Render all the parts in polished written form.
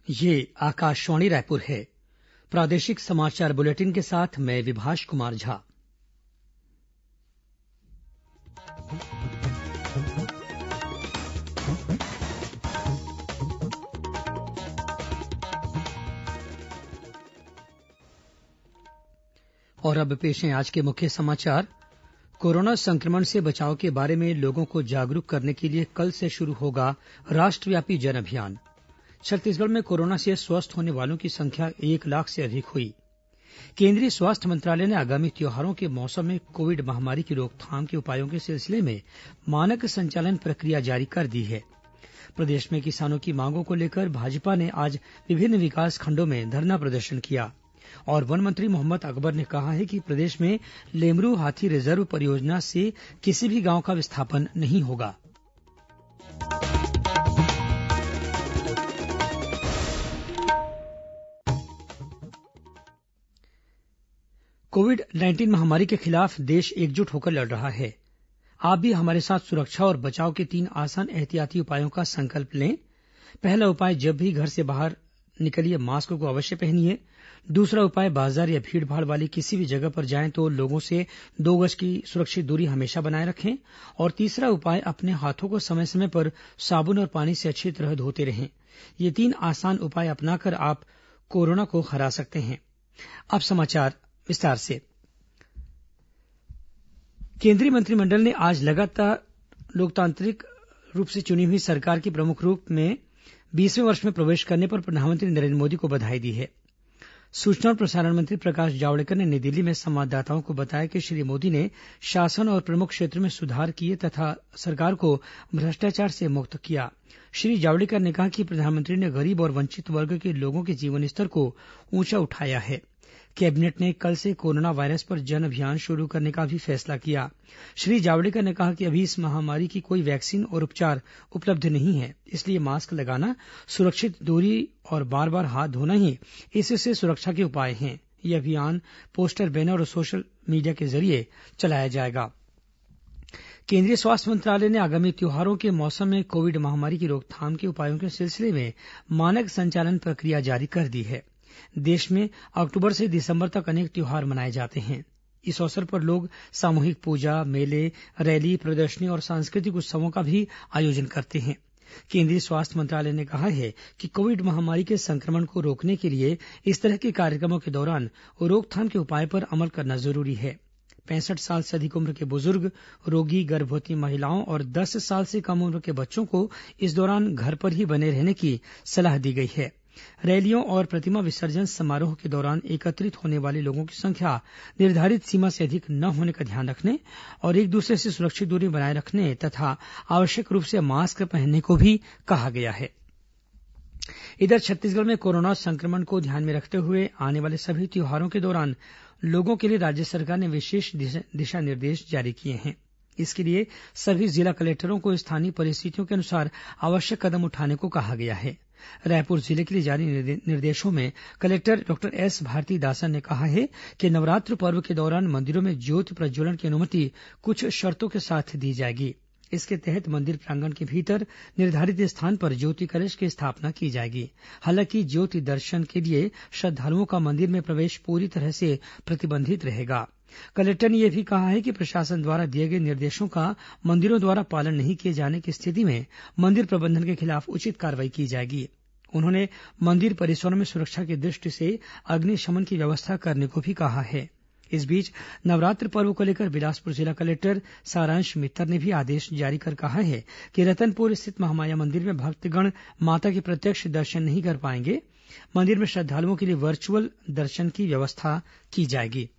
ये आकाशवाणी रायपुर है। प्रादेशिक समाचार बुलेटिन के साथ मैं विभाष कुमार झा। और अब पेश हैं आज के मुख्य समाचार। कोरोना संक्रमण से बचाव के बारे में लोगों को जागरूक करने के लिए कल से शुरू होगा राष्ट्रव्यापी जन अभियान। छत्तीसगढ़ में कोरोना से स्वस्थ होने वालों की संख्या 1 लाख से अधिक हुई। केंद्रीय स्वास्थ्य मंत्रालय ने आगामी त्योहारों के मौसम में कोविड महामारी की रोकथाम के उपायों के सिलसिले में मानक संचालन प्रक्रिया जारी कर दी है। प्रदेश में किसानों की मांगों को लेकर भाजपा ने आज विभिन्न विकासखंडों में धरना प्रदर्शन किया और वन मंत्री मोहम्मद अकबर ने कहा है कि प्रदेश में लेमरू हाथी रिजर्व परियोजना से किसी भी गांव का विस्थापन नहीं होगा। कोविड-19 महामारी के खिलाफ देश एकजुट होकर लड़ रहा है। आप भी हमारे साथ सुरक्षा और बचाव के 3 आसान एहतियाती उपायों का संकल्प लें। पहला उपाय, जब भी घर से बाहर निकलिए मास्क को अवश्य पहनिए। दूसरा उपाय, बाजार या भीड़भाड़ वाली किसी भी जगह पर जाएं तो लोगों से 2 गज की सुरक्षित दूरी हमेशा बनाए रखें। और तीसरा उपाय, अपने हाथों को समय समय पर साबुन और पानी से अच्छी तरह धोते रहें। ये 3 आसान उपाय अपनाकर आप कोरोना को हरा सकते हैं। अब समाचार विस्तार से। केंद्रीय मंत्रिमंडल ने आज लगातार लोकतांत्रिक रूप से चुनी हुई सरकार के प्रमुख रूप में 20वें वर्ष में प्रवेश करने पर प्रधानमंत्री नरेंद्र मोदी को बधाई दी है। सूचना और प्रसारण मंत्री प्रकाश जावड़ेकर ने नई दिल्ली में संवाददाताओं को बताया कि श्री मोदी ने शासन और प्रमुख क्षेत्रों में सुधार किए तथा सरकार को भ्रष्टाचार से मुक्त किया। श्री जावड़ेकर ने कहा कि प्रधानमंत्री ने गरीब और वंचित वर्ग के लोगों के जीवन स्तर को ऊंचा उठाया है। कैबिनेट ने कल से कोरोना वायरस पर जन अभियान शुरू करने का भी फैसला किया। श्री जावड़ेकर ने कहा कि अभी इस महामारी की कोई वैक्सीन और उपचार उपलब्ध नहीं है, इसलिए मास्क लगाना, सुरक्षित दूरी और बार बार हाथ धोना ही इससे सुरक्षा के उपाय हैं। यह अभियान पोस्टर, बैनर और सोशल मीडिया के जरिए चलाया जाएगा। केंद्रीय स्वास्थ्य मंत्रालय ने आगामी त्योहारों के मौसम में कोविड महामारी की रोकथाम के उपायों के सिलसिले में मानक संचालन प्रक्रिया जारी कर दी है। देश में अक्टूबर से दिसंबर तक अनेक त्योहार मनाए जाते हैं। इस अवसर पर लोग सामूहिक पूजा, मेले, रैली, प्रदर्शनी और सांस्कृतिक उत्सवों का भी आयोजन करते हैं। केंद्रीय स्वास्थ्य मंत्रालय ने कहा है कि कोविड महामारी के संक्रमण को रोकने के लिए इस तरह के कार्यक्रमों के दौरान रोकथाम के उपाय पर अमल करना जरूरी है। 65 साल से अधिक उम्र के बुजुर्ग, रोगी, गर्भवती महिलाओं और 10 साल से कम उम्र के बच्चों को इस दौरान घर पर ही बने रहने की सलाह दी गई है। रैलियों और प्रतिमा विसर्जन समारोह के दौरान एकत्रित होने वाले लोगों की संख्या निर्धारित सीमा से अधिक न होने का ध्यान रखने और एक दूसरे से सुरक्षित दूरी बनाए रखने तथा आवश्यक रूप से मास्क पहनने को भी कहा गया है। इधर छत्तीसगढ़ में कोरोना संक्रमण को ध्यान में रखते हुए आने वाले सभी त्योहारों के दौरान लोगों के लिए राज्य सरकार ने विशेष दिशा निर्देश जारी किए हैं। इसके लिए सभी जिला कलेक्टरों को स्थानीय परिस्थितियों के अनुसार आवश्यक कदम उठाने को कहा गया है। रायपुर जिले के लिए जारी निर्देशों में कलेक्टर डॉक्टर एस भारतीदासन ने कहा है कि नवरात्र पर्व के दौरान मंदिरों में ज्योति प्रज्वलन की अनुमति कुछ शर्तों के साथ दी जाएगी। इसके तहत मंदिर प्रांगण के भीतर निर्धारित स्थान पर ज्योति कलश की स्थापना की जाएगी। हालांकि ज्योति दर्शन के लिए श्रद्धालुओं का मंदिर में प्रवेश पूरी तरह से प्रतिबंधित रहेगा। कलेक्टर ने यह भी कहा है कि प्रशासन द्वारा दिए गए निर्देशों का मंदिरों द्वारा पालन नहीं किए जाने की स्थिति में मंदिर प्रबंधन के खिलाफ उचित कार्रवाई की जाएगी। उन्होंने मंदिर परिसरों में सुरक्षा की दृष्टि से अग्निशमन की व्यवस्था करने को भी कहा है। इस बीच नवरात्र पर्व को लेकर बिलासपुर जिला कलेक्टर सारांश मित्तर ने भी आदेश जारी कर कहा है कि रतनपुर स्थित महामाया मंदिर में भक्तगण माता के प्रत्यक्ष दर्शन नहीं कर पाएंगे। मंदिर में श्रद्धालुओं के लिए वर्चुअल दर्शन की व्यवस्था की जाएगी।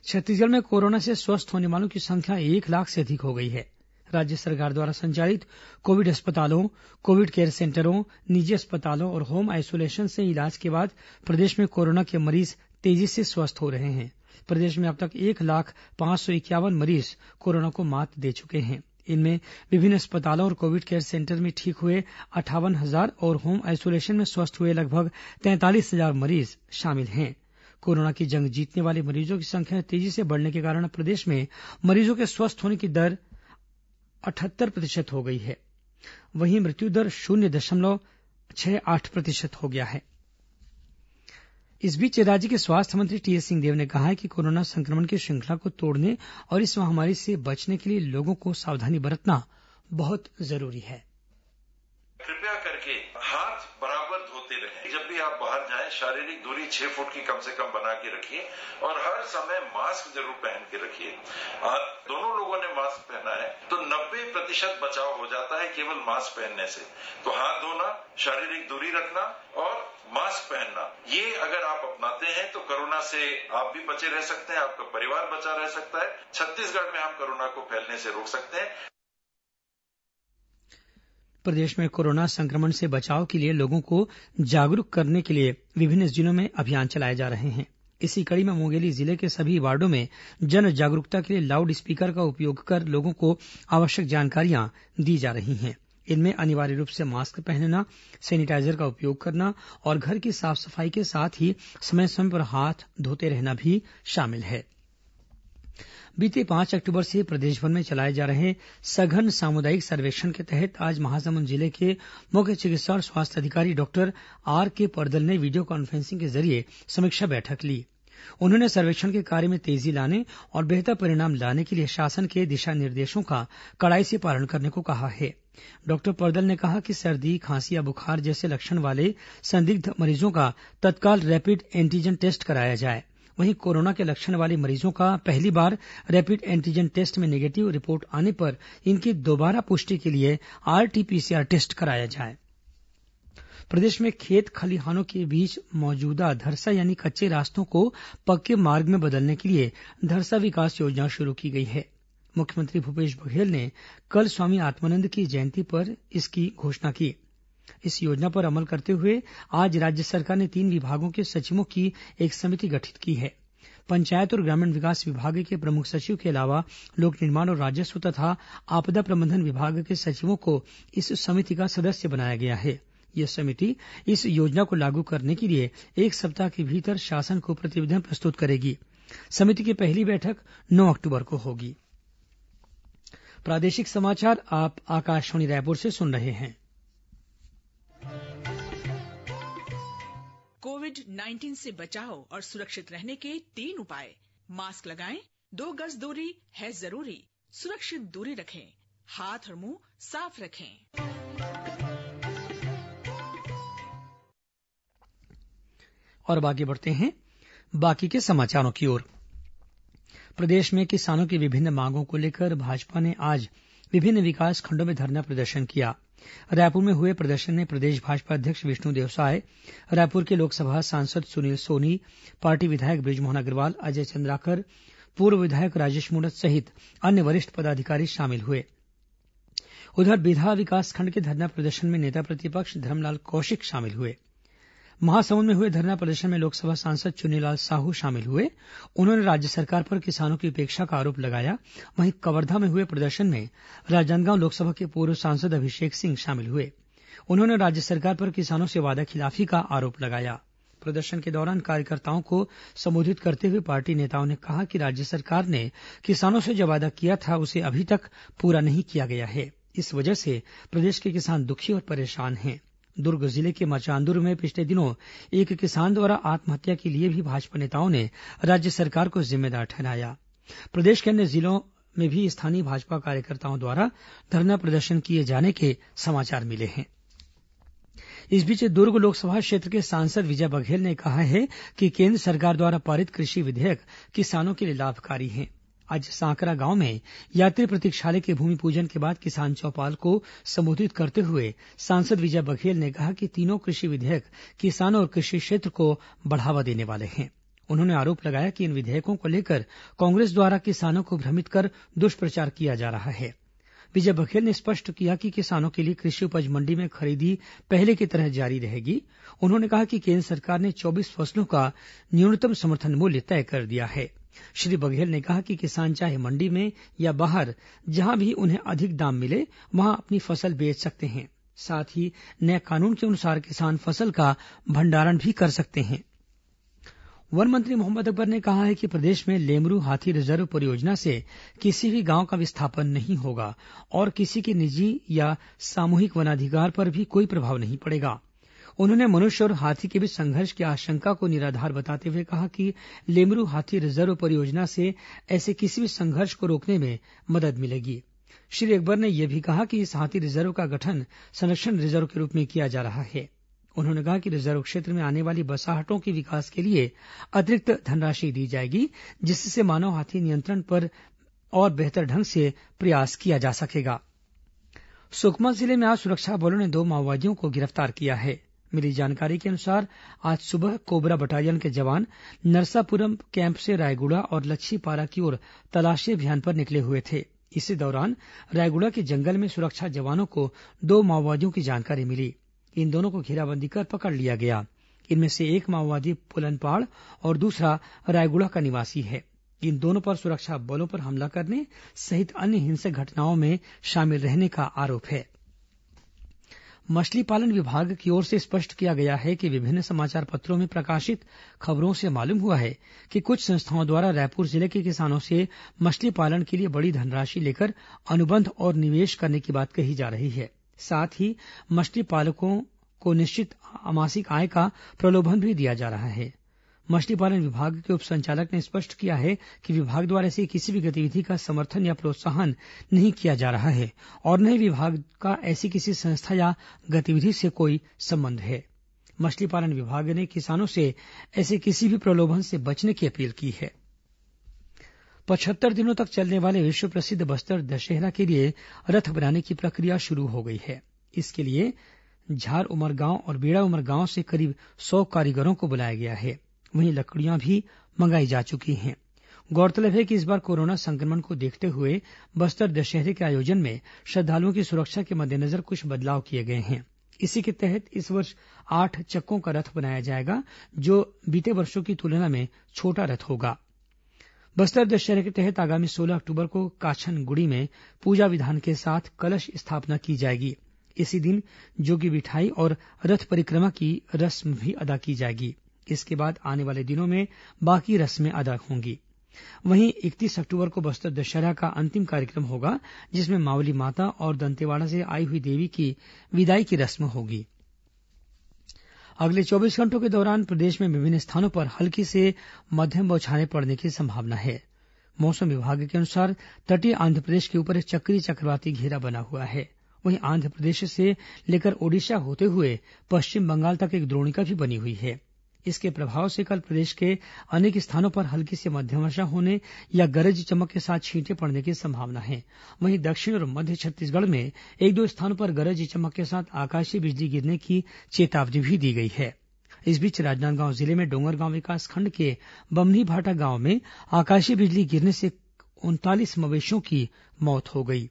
छत्तीसगढ़ में कोरोना से स्वस्थ होने वालों की संख्या 1 लाख से अधिक हो गई है। राज्य सरकार द्वारा संचालित कोविड अस्पतालों, कोविड केयर सेंटरों, निजी अस्पतालों और होम आइसोलेशन से इलाज के बाद प्रदेश में कोरोना के मरीज तेजी से स्वस्थ हो रहे हैं। प्रदेश में अब तक 1,05,51 मरीज कोरोना को मात दे चुके हैं। इनमें विभिन्न अस्पतालों और कोविड केयर सेंटर में ठीक हुए 58,000 और होम आइसोलेशन में स्वस्थ हुए लगभग 43,000 मरीज शामिल हैं। कोरोना की जंग जीतने वाले मरीजों की संख्या तेजी से बढ़ने के कारण प्रदेश में मरीजों के स्वस्थ होने की दर 78% हो गई है। वहीं मृत्यु दर 0.58 6.8% हो गया है। इस बीच राज्य के स्वास्थ्य मंत्री टीएस सिंहदेव ने कहा है कि कोरोना संक्रमण की श्रृंखला को तोड़ने और इस महामारी से बचने के लिए लोगों को सावधानी बरतना बहुत जरूरी है। कृपया करके हाथ बराबर धोते रहें। जब भी आप बाहर जाएं, शारीरिक दूरी 6 फुट की कम से कम बना के रखिए और हर समय मास्क जरूर पहन के रखिए। दोनों लोगों ने मास्क पहना है तो 90% बचाव हो जाता है केवल मास्क पहनने से। तो हाथ धोना, शारीरिक दूरी रखना और मास्क पहनना, ये अगर आप अपनाते हैं तो कोरोना से आप भी बचे रह सकते हैं, आपका परिवार बचा रह सकता है। छत्तीसगढ़ में हम कोरोना को फैलने से रोक सकते हैं। प्रदेश में कोरोना संक्रमण से बचाव के लिए लोगों को जागरूक करने के लिए विभिन्न जिलों में अभियान चलाए जा रहे हैं। इसी कड़ी में मुंगेली जिले के सभी वार्डों में जन जागरूकता के लिए लाउड स्पीकर का उपयोग कर लोगों को आवश्यक जानकारियां दी जा रही हैं। इनमें अनिवार्य रूप से मास्क पहनना, सैनिटाइजर का उपयोग करना और घर की साफ सफाई के साथ ही समय समय पर हाथ धोते रहना भी शामिल है। बीते 5 अक्टूबर से प्रदेशभर में चलाए जा रहे सघन सामुदायिक सर्वेक्षण के तहत आज महासमुंद जिले के मुख्य चिकित्सा और स्वास्थ्य अधिकारी डॉक्टर आर.के. पर्दल ने वीडियो कॉन्फ्रेंसिंग के जरिए समीक्षा बैठक ली। उन्होंने सर्वेक्षण के कार्य में तेजी लाने और बेहतर परिणाम लाने के लिए शासन के दिशा निर्देशों का कड़ाई से पालन करने को कहा है। डॉक्टर पर्दल ने कहा कि सर्दी, खांसी या बुखार जैसे लक्षण वाले संदिग्ध मरीजों का तत्काल रैपिड एंटीजन टेस्ट कराया जाए। वहीं कोरोना के लक्षण वाले मरीजों का पहली बार रैपिड एंटीजन टेस्ट में नेगेटिव रिपोर्ट आने पर इनकी दोबारा पुष्टि के लिए आरटी-पीसीआर टेस्ट कराया जाए। प्रदेश में खेत खलिहानों के बीच मौजूदा धरसा यानी कच्चे रास्तों को पक्के मार्ग में बदलने के लिए धरसा विकास योजना शुरू की गई है। मुख्यमंत्री भूपेश बघेल ने कल स्वामी आत्मानंद की जयंती पर इसकी घोषणा की। इस योजना पर अमल करते हुए आज राज्य सरकार ने 3 विभागों के सचिवों की एक समिति गठित की है। पंचायत और ग्रामीण विकास विभाग के प्रमुख सचिव के अलावा लोक निर्माण और राजस्व तथा आपदा प्रबंधन विभाग के सचिवों को इस समिति का सदस्य बनाया गया है। यह समिति इस योजना को लागू करने के लिए 1 सप्ताह के भीतर शासन को प्रतिवेदन प्रस्तुत करेगी। समिति की पहली बैठक 9 अक्टूबर को होगी। प्रादेशिक समाचार आप आकाशवाणी रायपुर से सुन रहे हैं। कोविड-19 से बचाव और सुरक्षित रहने के 3 उपाय। मास्क लगाएं, 2 गज दूरी है जरूरी, सुरक्षित दूरी रखें, हाथ और मुंह साफ रखें। और अब आगे बढ़ते हैं बाकी के समाचारों की ओर। प्रदेश में किसानों की विभिन्न मांगों को लेकर भाजपा ने आज विभिन्न विकास खंडों में धरना प्रदर्शन किया। रायपुर में हुए प्रदर्शन में प्रदेश भाजपा अध्यक्ष विष्णुदेव साय, रायपुर के लोकसभा सांसद सुनील सोनी, पार्टी विधायक बृजमोहन अग्रवाल, अजय चंद्राकर, पूर्व विधायक राजेश मूणत सहित अन्य वरिष्ठ पदाधिकारी शामिल हुए। उधर बिल्हा विकासखंड के धरना प्रदर्शन में नेता प्रतिपक्ष धरमलाल कौशिक शामिल हुए। महासमुंद में हुए धरना प्रदर्शन में लोकसभा सांसद चुन्नीलाल साहू शामिल हुए। उन्होंने राज्य सरकार पर किसानों की उपेक्षा का आरोप लगाया। वहीं कवर्धा में हुए प्रदर्शन में राजनांदगांव लोकसभा के पूर्व सांसद अभिषेक सिंह शामिल हुए। उन्होंने राज्य सरकार पर किसानों से वादाखिलाफी का आरोप लगाया। प्रदर्शन के दौरान कार्यकर्ताओं को संबोधित करते हुए पार्टी नेताओं ने कहा कि राज्य सरकार ने किसानों से जो वादा किया था उसे अभी तक पूरा नहीं किया गया है। इस वजह से प्रदेश के किसान दुखी और परेशान हैं। दुर्ग जिले के मचांदुर में पिछले दिनों एक किसान द्वारा आत्महत्या के लिए भी भाजपा नेताओं ने राज्य सरकार को जिम्मेदार ठहराया। प्रदेश के अन्य जिलों में भी स्थानीय भाजपा कार्यकर्ताओं द्वारा धरना प्रदर्शन किए जाने के समाचार मिले हैं। इस बीच दुर्ग लोकसभा क्षेत्र के सांसद विजय बघेल ने कहा है कि केंद्र सरकार द्वारा पारित कृषि विधेयक किसानों के लिए लाभकारी हैं। आज सांकरा गांव में यात्री प्रतीक्षालय के भूमि पूजन के बाद किसान चौपाल को संबोधित करते हुए सांसद विजय बघेल ने कहा कि तीनों कृषि विधेयक किसानों और कृषि क्षेत्र को बढ़ावा देने वाले हैं। उन्होंने आरोप लगाया कि इन विधेयकों को लेकर कांग्रेस द्वारा किसानों को भ्रमित कर दुष्प्रचार किया जा रहा है। विजय बघेल ने स्पष्ट किया कि किसानों के लिए कृषि उपज मंडी में खरीदी पहले की तरह जारी रहेगी। उन्होंने कहा कि केंद्र सरकार ने 24 फसलों का न्यूनतम समर्थन मूल्य तय कर दिया है। श्री बघेल ने कहा कि किसान चाहे मंडी में या बाहर जहां भी उन्हें अधिक दाम मिले वहां अपनी फसल बेच सकते हैं। साथ ही नए कानून के अनुसार किसान फसल का भंडारण भी कर सकते हैं। वन मंत्री मोहम्मद अकबर ने कहा है कि प्रदेश में लेमरू हाथी रिजर्व परियोजना से किसी भी गांव का विस्थापन नहीं होगा और किसी के निजी या सामूहिक वनाधिकार पर भी कोई प्रभाव नहीं पड़ेगा। उन्होंने मनुष्य और हाथी के बीच संघर्ष की आशंका को निराधार बताते हुए कहा कि लेमरू हाथी रिजर्व परियोजना से ऐसे किसी भी संघर्ष को रोकने में मदद मिलेगी। श्री अकबर ने यह भी कहा कि इस हाथी रिजर्व का गठन संरक्षण रिजर्व के रूप में किया जा रहा है। उन्होंने कहा कि रिजर्व क्षेत्र में आने वाली बसाहटों के विकास के लिए अतिरिक्त धनराशि दी जाएगी, जिससे मानव हाथी नियंत्रण पर और बेहतर ढंग से प्रयास किया जा सकेगा। सुकमा जिले में आज सुरक्षा बलों ने 2 माओवादियों को गिरफ्तार किया है। मिली जानकारी के अनुसार आज सुबह कोबरा बटालियन के जवान नरसापुरम कैंप से रायगुड़ा और लच्छीपारा की ओर तलाशी अभियान पर निकले हुए थे। इसी दौरान रायगुड़ा के जंगल में सुरक्षा जवानों को 2 माओवादियों की जानकारी मिली। इन दोनों को घेराबंदी कर पकड़ लिया गया। इनमें से एक माओवादी पुलनपाड़ और दूसरा रायगुड़ा का निवासी है। इन दोनों पर सुरक्षा बलों पर हमला करने सहित अन्य हिंसक घटनाओं में शामिल रहने का आरोप है। मछली पालन विभाग की ओर से स्पष्ट किया गया है कि विभिन्न समाचार पत्रों में प्रकाशित खबरों से मालूम हुआ है कि कुछ संस्थाओं द्वारा रायपुर जिले के किसानों से मछली पालन के लिए बड़ी धनराशि लेकर अनुबंध और निवेश करने की बात कही जा रही है। साथ ही मछली पालकों को निश्चित मासिक आय का प्रलोभन भी दिया जा रहा है। मछली पालन विभाग के उप संचालक ने स्पष्ट किया है कि विभाग द्वारा ऐसी किसी भी गतिविधि का समर्थन या प्रोत्साहन नहीं किया जा रहा है और न ही विभाग का ऐसी किसी संस्था या गतिविधि से कोई संबंध है। मछली पालन विभाग ने किसानों से ऐसे किसी भी प्रलोभन से बचने की अपील की है। 75 दिनों तक चलने वाले विश्व प्रसिद्ध बस्तर दशहरा के लिए रथ बनाने की प्रक्रिया शुरू हो गई है। इसके लिए झार उमरगांव और बेड़ा उमरगांव से करीब 100 कारीगरों को बुलाया गया है। वहीं लकड़ियां भी मंगाई जा चुकी हैं। गौरतलब है कि इस बार कोरोना संक्रमण को देखते हुए बस्तर दशहरे के आयोजन में श्रद्धालुओं की सुरक्षा के मद्देनजर कुछ बदलाव किए गए हैं। इसी के तहत इस वर्ष 8 चक्कों का रथ बनाया जाएगा, जो बीते वर्षों की तुलना में छोटा रथ होगा। बस्तर दशहरे के तहत आगामी 16 अक्टूबर को काछनगुड़ी में पूजा विधान के साथ कलश स्थापना की जाएगी। इसी दिन जोगी बिठाई और रथ परिक्रमा की रस्म भी अदा की जाएगी। इसके बाद आने वाले दिनों में बाकी रस्में अदा होंगी। वहीं 31 अक्टूबर को बस्तर दशहरा का अंतिम कार्यक्रम होगा, जिसमें मावली माता और दंतेवाड़ा से आई हुई देवी की विदाई की रस्म होगी। अगले 24 घंटों के दौरान प्रदेश में विभिन्न स्थानों पर हल्की से मध्यम बौछारें पड़ने की संभावना है। मौसम विभाग के अनुसार तटीय आंध्रप्रदेश के ऊपर एक चक्रीय चक्रवाती घेरा बना हुआ है। वहीं आंध्रप्रदेश से लेकर ओडिशा होते हुए पश्चिम बंगाल तक एक द्रोणिका भी बनी हुई है। इसके प्रभाव से कल प्रदेश के अनेक स्थानों पर हल्की से मध्यम वर्षा होने या गरज चमक के साथ छींटे पड़ने की संभावना है। वहीं दक्षिण और मध्य छत्तीसगढ़ में 1-2 स्थानों पर गरज चमक के साथ आकाशीय बिजली गिरने की चेतावनी भी दी गई है। इस बीच राजनांदगांव जिले में डोंगरगांव विकासखंड के बमनी भाटा गांव में आकाशीय बिजली गिरने से 39 मवेशियों की मौत हो गई।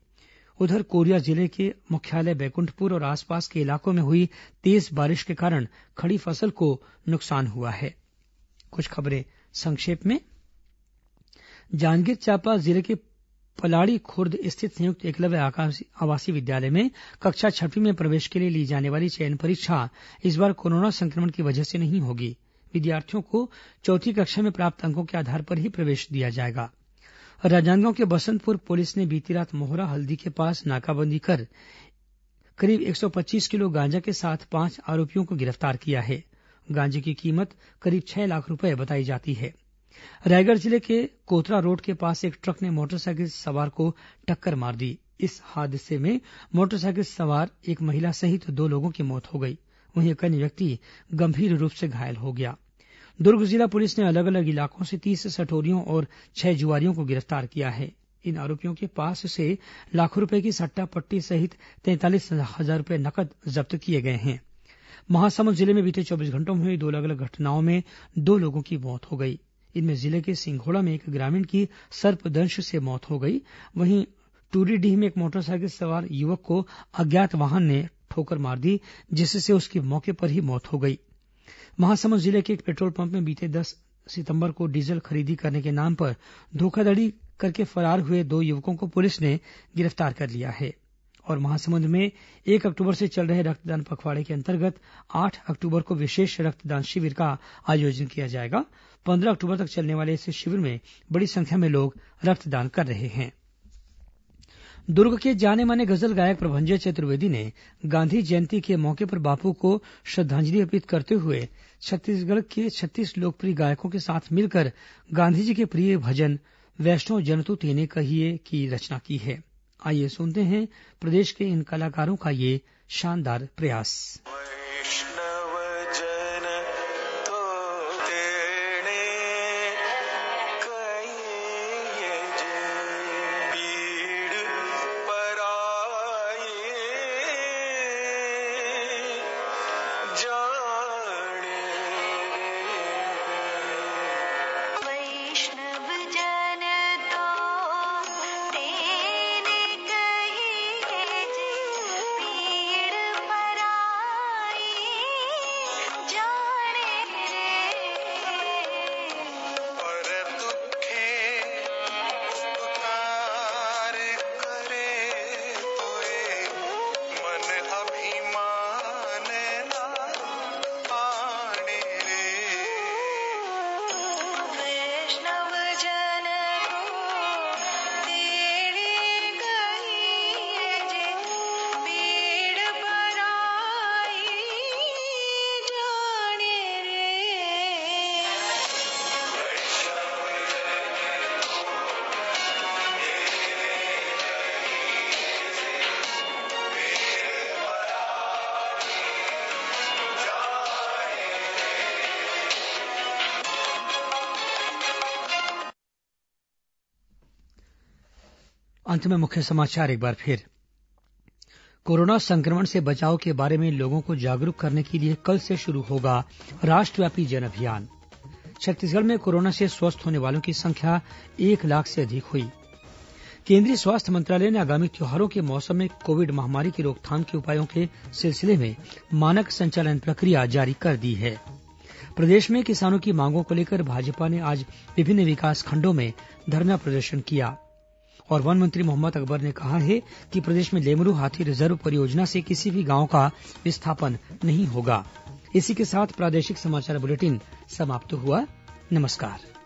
उधर कोरिया जिले के मुख्यालय बैकुंठपुर और आसपास के इलाकों में हुई तेज बारिश के कारण खड़ी फसल को नुकसान हुआ है। कुछ खबरें संक्षेप में। जांजगीर चांपा जिले के पलाड़ी खुर्द स्थित संयुक्त एकलव्य आवासीय विद्यालय में कक्षा 6वीं में प्रवेश के लिए ली जाने वाली चयन परीक्षा इस बार कोरोना संक्रमण की वजह से नहीं होगी। विद्यार्थियों को 4वीं कक्षा में प्राप्त अंकों के आधार पर ही प्रवेश दिया जाएगा। राजनांदगांव के बसंतपुर पुलिस ने बीती रात मोहरा हल्दी के पास नाकाबंदी कर करीब 125 किलो गांजा के साथ 5 आरोपियों को गिरफ्तार किया है। गांजे की कीमत करीब 6 लाख रुपए बताई जाती है। रायगढ़ जिले के कोतरा रोड के पास एक ट्रक ने मोटरसाइकिल सवार को टक्कर मार दी। इस हादसे में मोटरसाइकिल सवार एक महिला सहित 2 लोगों की मौत हो गई। वहीं एक अन्य व्यक्ति गंभीर रूप से घायल हो गया। दुर्ग जिला पुलिस ने अलग अलग इलाकों से 30 सटोरियों और 6 जुआरियों को गिरफ्तार किया है। इन आरोपियों के पास से लाखों रुपए की सट्टा पट्टी सहित 43,000 रुपए नकद जब्त किए गए हैं। महासमुंद जिले में बीते 24 घंटों में हुई 2 अलग अलग घटनाओं में 2 लोगों की मौत हो गई। इनमें जिले के सिंघोड़ा में एक ग्रामीण की सर्पदंश से मौत हो गई। वहीं टूरीडीह में एक मोटरसाइकिल सवार युवक को अज्ञात वाहन ने ठोकर मार दी, जिससे उसकी मौके पर ही मौत हो गई। महासमुंद जिले के एक पेट्रोल पंप में बीते 10 सितंबर को डीजल खरीदी करने के नाम पर धोखाधड़ी करके फरार हुए 2 युवकों को पुलिस ने गिरफ्तार कर लिया है। और महासमुंद में 1 अक्टूबर से चल रहे रक्तदान पखवाड़े के अंतर्गत 8 अक्टूबर को विशेष रक्तदान शिविर का आयोजन किया जाएगा। 15 अक्टूबर तक चलने वाले इस शिविर में बड़ी संख्या में लोग रक्तदान कर रहे हैं। दुर्ग के जाने माने गजल गायक प्रभंजय चतुर्वेदी ने गांधी जयंती के मौके पर बापू को श्रद्धांजलि अर्पित करते हुए छत्तीसगढ़ के 36 लोकप्रिय गायकों के साथ मिलकर गांधी जी के प्रिय भजन वैष्णव जनतु तेने कहिए की रचना की है। आइए सुनते हैं प्रदेश के इन कलाकारों का ये शानदार प्रयास। अंत में मुख्य समाचार एक बार फिर। कोरोना संक्रमण से बचाव के बारे में लोगों को जागरूक करने के लिए कल से शुरू होगा राष्ट्रव्यापी जन अभियान। छत्तीसगढ़ में कोरोना से स्वस्थ होने वालों की संख्या 1 लाख से अधिक हुई। केंद्रीय स्वास्थ्य मंत्रालय ने आगामी त्योहारों के मौसम में कोविड महामारी की रोकथाम के उपायों के सिलसिले में मानक संचालन प्रक्रिया जारी कर दी है। प्रदेश में किसानों की मांगों को लेकर भाजपा ने आज विभिन्न विकासखंडों में धरना प्रदर्शन किया। और वन मंत्री मोहम्मद अकबर ने कहा है कि प्रदेश में लेमरू हाथी रिजर्व परियोजना से किसी भी गांव का विस्थापन नहीं होगा। इसी के साथ प्रादेशिक समाचार बुलेटिन समाप्त हुआ। नमस्कार।